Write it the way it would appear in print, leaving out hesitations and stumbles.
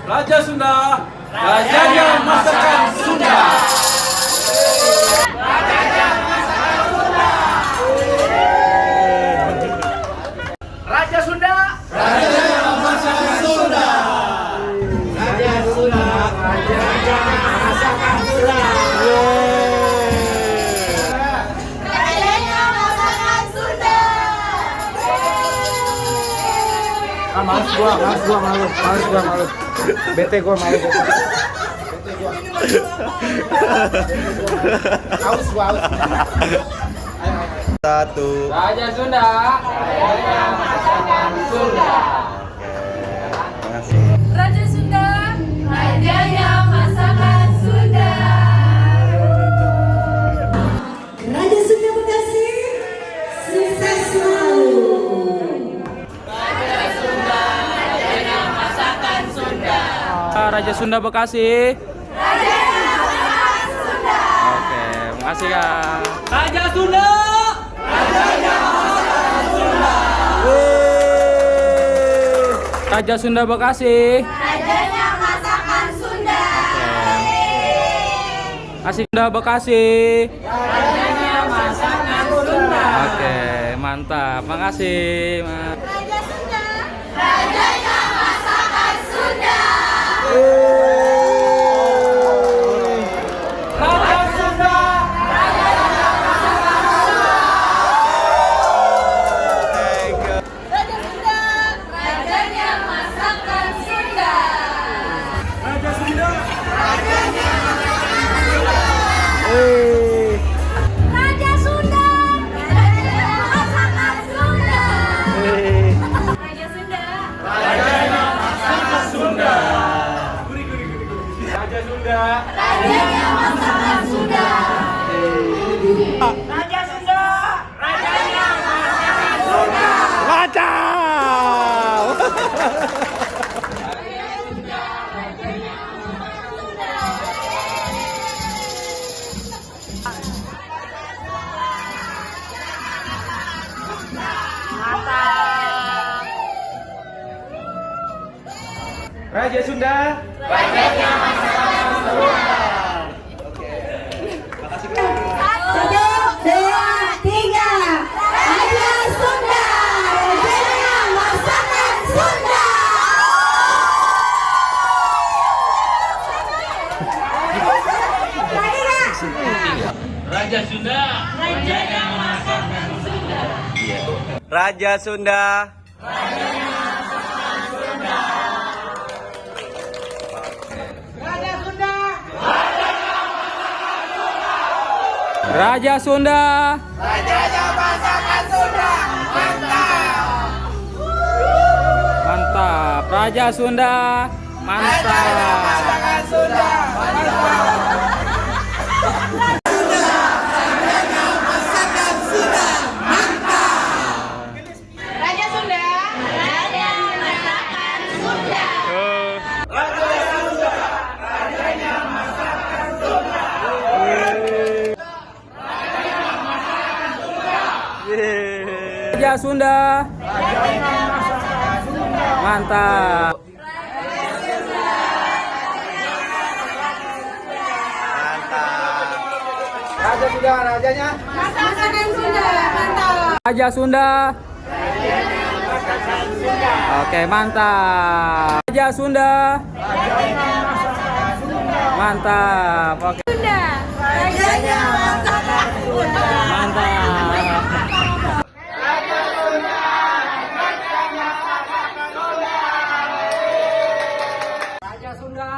Raja Sunda, rajanya masakan Sunda. Raja Sunda, Rajanya masakan Sunda. Raja Sunda, rajanya masakan Sunda. Rajanya masakan Sunda. Males gua malu. Bete gua malu. Haus gua. Satu. Raja Sunda, rajanya masakan Sunda. Makasih. Raja Sunda, rajanya masakan Sunda. Raja Sunda Bekasi, sukses selalu. Raja Sunda Bekasi. Oke, makasih Kak. Raja Sunda. Raja Sunda Bekasi. Rajanya masakan Sunda. Asik Sunda Bekasi. Rajanya masakan Sunda. Oke, mantap. Makasih, Mas. Raja Sunda, rajanya masakan Sunda. Raja Sunda. Raja Sunda, rajanya masakan Sunda. Raja Sunda. Raja Sunda, rajanya masakan Sunda. Raja Sunda, Rajanya masakan Sunda. Raja Sunda. rajanya masakan Sunda. Raja Sunda, Raja Sunda. Satu, dua, tiga. Raja Sunda, rajanya masakan Sunda. Lagi nggak? Raja Sunda. Rajanya masakan Sunda. Raja Sunda. Raja Sunda. Rajanya masakan Sunda. Mantap. Raja Sunda. Mantap. Masakan Sunda. Raja Sunda, rajanya masakan Sunda. Raja Sunda. Mantap. Raja Sunda, rajanya. Masakan Sunda, mantap. Raja Sunda. Oke, mantap. Raja Sunda. Mantap. Oke, Sunda, rajanya masakan Sunda. mantap. Raja Sunda.